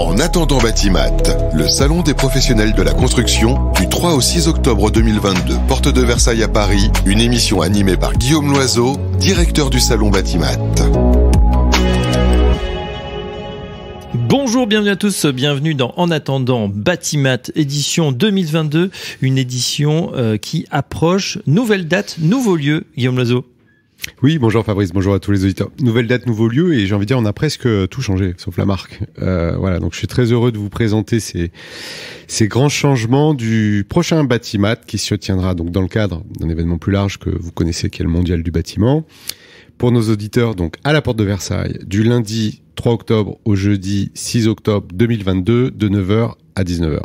En attendant Batimat, le salon des professionnels de la construction du 3 au 6 octobre 2022, porte de Versailles à Paris, une émission animée par Guillaume Loiseau, directeur du salon Batimat. Bonjour, bienvenue à tous, bienvenue dans En attendant Batimat, édition 2022, une édition qui approche, nouvelle date, nouveau lieu, Guillaume Loiseau. Oui, bonjour Fabrice, bonjour à tous les auditeurs. Nouvelle date, nouveau lieu, et j'ai envie de dire, on a presque tout changé, sauf la marque. Voilà, donc je suis très heureux de vous présenter ces grands changements du prochain Batimat qui se tiendra donc dans le cadre d'un événement plus large que vous connaissez, qui est le Mondial du bâtiment. Pour nos auditeurs, donc à la porte de Versailles, du lundi 3 octobre au jeudi 6 octobre 2022, de 9h à 19h.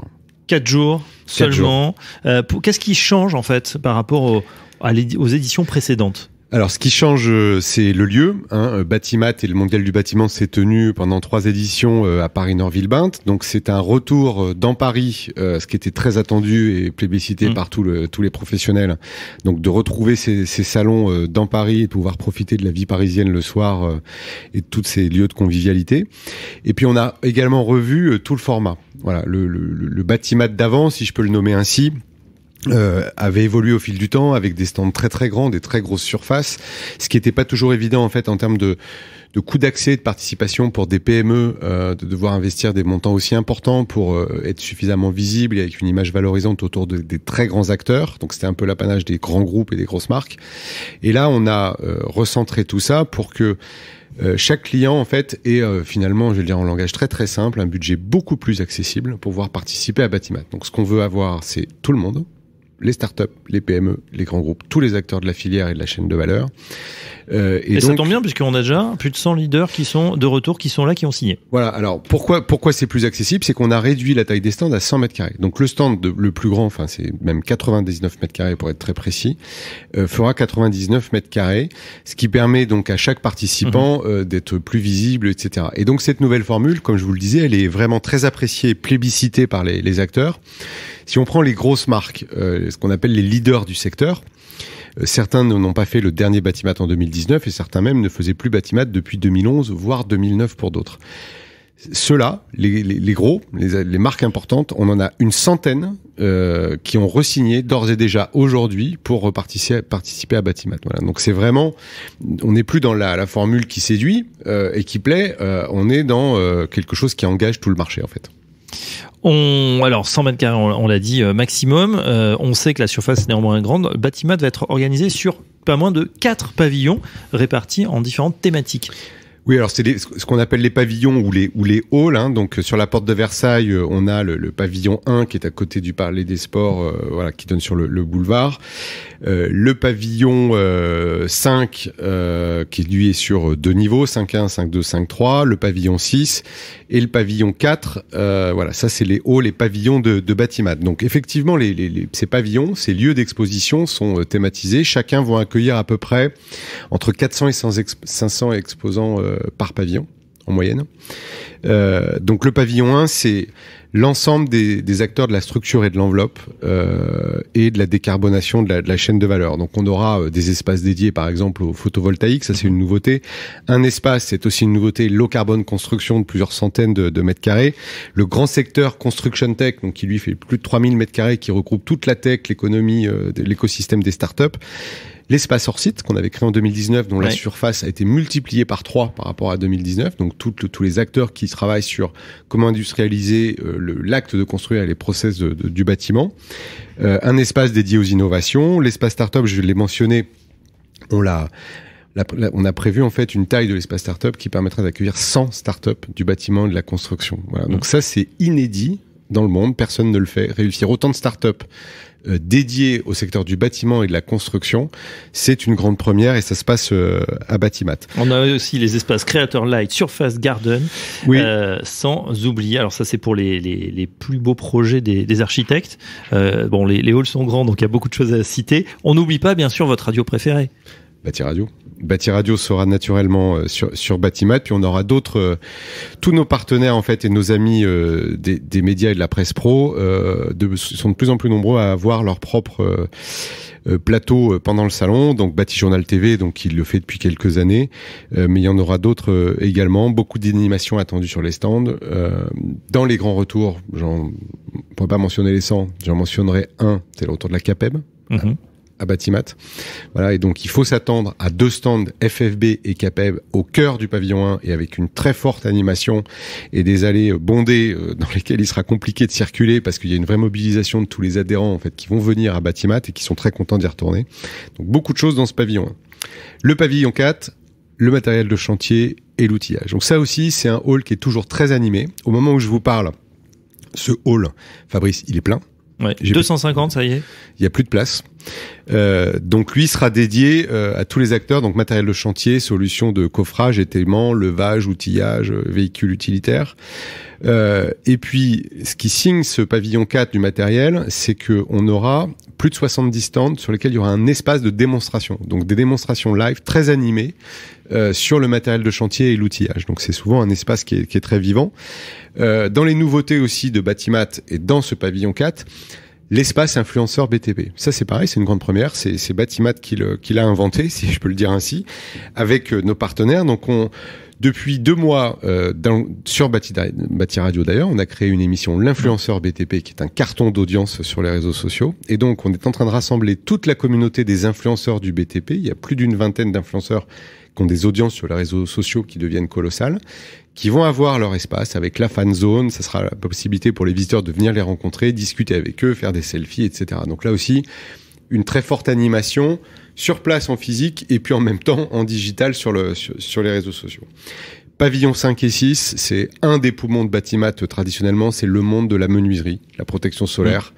4 jours seulement. Qu'est-ce qui change en fait par rapport aux éditions précédentes ? Alors, ce qui change, c'est le lieu. Batimat et le Mondial du bâtiment s'est tenu pendant 3 éditions à Paris-Nord-Villebinte. Donc, c'est un retour dans Paris, ce qui était très attendu et plébiscité par tous les professionnels. Donc, de retrouver ces salons dans Paris et de pouvoir profiter de la vie parisienne le soir et de tous ces lieux de convivialité. Et puis, on a également revu tout le format. Voilà, le Batimat d'avant, si je peux le nommer ainsi, avait évolué au fil du temps avec des stands très très grands, des très grosses surfaces, ce qui n'était pas toujours évident en fait en termes de coût d'accès, de participation pour des PME, de devoir investir des montants aussi importants pour être suffisamment visible et avec une image valorisante autour des très grands acteurs. Donc c'était un peu l'apanage des grands groupes et des grosses marques. Et là on a recentré tout ça pour que chaque client en fait ait finalement, je vais le dire en langage très très simple, un budget beaucoup plus accessible pour pouvoir participer à Batimat. Donc ce qu'on veut avoir, c'est tout le monde. Les startups, les PME, les grands groupes, tous les acteurs de la filière et de la chaîne de valeur. Et donc, ça tombe bien puisqu'on a déjà plus de 100 leaders qui sont de retour, qui sont là, qui ont signé. Voilà. Alors pourquoi c'est plus accessible, c'est qu'on a réduit la taille des stands à 100 mètres carrés. Donc le stand le plus grand, enfin c'est même 99 mètres carrés pour être très précis, fera 99 mètres carrés, ce qui permet donc à chaque participant d'être plus visible, etc. Et donc cette nouvelle formule, comme je vous le disais, elle est vraiment très appréciée, plébiscitée par les acteurs. Si on prend les grosses marques, ce qu'on appelle les leaders du secteur, certains n'ont pas fait le dernier Batimat en 2019 et certains même ne faisaient plus Batimat depuis 2011, voire 2009 pour d'autres. Ceux-là, les gros, les marques importantes, on en a une centaine qui ont re-signé d'ores et déjà aujourd'hui pour participer à Batimat. Voilà. Donc c'est vraiment, on n'est plus dans la formule qui séduit et qui plaît, on est dans quelque chose qui engage tout le marché en fait. Alors 100 mètres carrés, on l'a dit, maximum. On sait que la surface est néanmoins grande. Batimat va être organisé sur pas moins de 4 pavillons répartis en différentes thématiques. Oui, alors c'est ce qu'on appelle les pavillons ou les halls. Donc sur la porte de Versailles, on a le pavillon 1 qui est à côté du Palais des Sports, voilà, qui donne sur le boulevard. Le pavillon 5 qui lui est sur 2 niveaux, 5.1, 5.2, 5.3. Le pavillon 6 et le pavillon 4. Voilà, ça c'est les halls, les pavillons de Batimat. Donc effectivement, ces pavillons, ces lieux d'exposition sont thématisés. Chacun va accueillir à peu près entre 400 et 500 exposants par pavillon en moyenne. Donc le pavillon 1, c'est l'ensemble des acteurs de la structure et de l'enveloppe et de la décarbonation de la chaîne de valeur. Donc on aura des espaces dédiés par exemple au photovoltaïque, ça c'est une nouveauté. Un espace, c'est aussi une nouveauté, low carbone construction de plusieurs centaines de mètres carrés. Le grand secteur construction tech, donc qui lui fait plus de 3000 mètres carrés, qui regroupe toute la tech, l'économie, l'écosystème des startups. L'espace hors site qu'on avait créé en 2019, dont la surface a été multipliée par 3 par rapport à 2019. Donc tous les acteurs qui travaillent sur comment industrialiser l'acte de construire et les process du bâtiment. Un espace dédié aux innovations. L'espace startup, je l'ai mentionné, on a prévu en fait une taille de l'espace startup qui permettra d'accueillir 100 startups du bâtiment et de la construction. Voilà. Donc ça, c'est inédit dans le monde. Personne ne le fait. Réussir autant de startups dédié au secteur du bâtiment et de la construction, c'est une grande première et ça se passe à Batimat. On a aussi les espaces Creator Light, Surface Garden, sans oublier, alors ça c'est pour les plus beaux projets des architectes. Les halls sont grands donc il y a beaucoup de choses à citer. On n'oublie pas bien sûr votre radio préférée. Bâti Radio. Bâti Radio sera naturellement sur Batimat, puis on aura d'autres, tous nos partenaires en fait et nos amis des médias et de la presse pro sont de plus en plus nombreux à avoir leur propre plateau pendant le salon. Donc Bâti Journal TV, donc il le fait depuis quelques années, mais il y en aura d'autres également. Beaucoup d'animations attendues sur les stands. Dans les grands retours, je ne pourrais pas mentionner les 100, j'en mentionnerai un, c'est le retour de la CAPEB. À Batimat. Voilà, et donc il faut s'attendre à 2 stands FFB et CAPEB au cœur du pavillon 1 et avec une très forte animation et des allées bondées dans lesquelles il sera compliqué de circuler parce qu'il y a une vraie mobilisation de tous les adhérents en fait qui vont venir à Batimat et qui sont très contents d'y retourner. Donc beaucoup de choses dans ce pavillon 1. Le pavillon 4, le matériel de chantier et l'outillage. Donc ça aussi, c'est un hall qui est toujours très animé. Au moment où je vous parle, ce hall, Fabrice, il est plein. Ouais, 250, ça y est. Il y a plus de place. Donc lui sera dédié à tous les acteurs, donc matériel de chantier, solutions de coffrage, étaiement, levage, outillage, véhicules utilitaires. Et puis, ce qui signe ce pavillon 4 du matériel, c'est que on aura plus de 70 stands sur lesquels il y aura un espace de démonstration. Donc des démonstrations live très animées sur le matériel de chantier et l'outillage. Donc c'est souvent un espace qui est très vivant. Dans les nouveautés aussi de Batimat et dans ce pavillon 4, l'espace influenceur BTP. Ça, c'est pareil, c'est une grande première. C'est Batimat qui l'a inventé, si je peux le dire ainsi, avec nos partenaires. Donc, depuis 2 mois, sur Bâti Radio d'ailleurs, on a créé une émission, l'influenceur BTP, qui est un carton d'audience sur les réseaux sociaux. Et donc, on est en train de rassembler toute la communauté des influenceurs du BTP. Il y a plus d'une vingtaine d'influenceurs qui ont des audiences sur les réseaux sociaux qui deviennent colossales, qui vont avoir leur espace avec la fan zone. Ça sera la possibilité pour les visiteurs de venir les rencontrer, discuter avec eux, faire des selfies, etc. Donc là aussi, une très forte animation sur place en physique et puis en même temps en digital sur les réseaux sociaux. Pavillon 5 et 6, c'est un des poumons de Batimat traditionnellement, c'est le monde de la menuiserie, la protection solaire.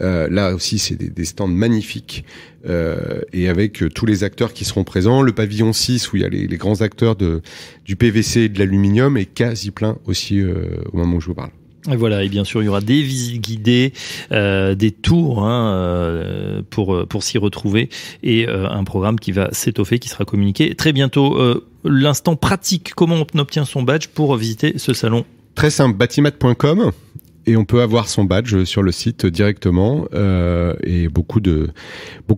Là aussi, c'est des stands magnifiques et avec tous les acteurs qui seront présents. Le pavillon 6, où il y a les grands acteurs du PVC et de l'aluminium, est quasi plein aussi au moment où je vous parle. Et voilà, et bien sûr, il y aura des visites guidées, des tours pour s'y retrouver et un programme qui va s'étoffer, qui sera communiqué très bientôt. L'instant pratique, comment on obtient son badge pour visiter ce salon? Très simple, batimat.com. Et on peut avoir son badge sur le site directement. Et beaucoup de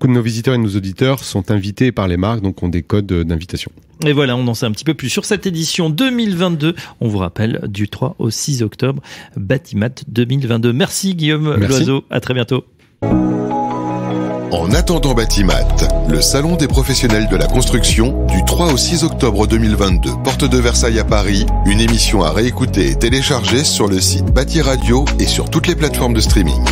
nos visiteurs et de nos auditeurs sont invités par les marques, donc ont des codes d'invitation. Et voilà, on en sait un petit peu plus sur cette édition 2022. On vous rappelle, du 3 au 6 octobre, Batimat 2022. Merci Guillaume Loiseau, à très bientôt. En attendant Batimat, le salon des professionnels de la construction du 3 au 6 octobre 2022, porte de Versailles à Paris, une émission à réécouter et télécharger sur le site Bâti Radio et sur toutes les plateformes de streaming.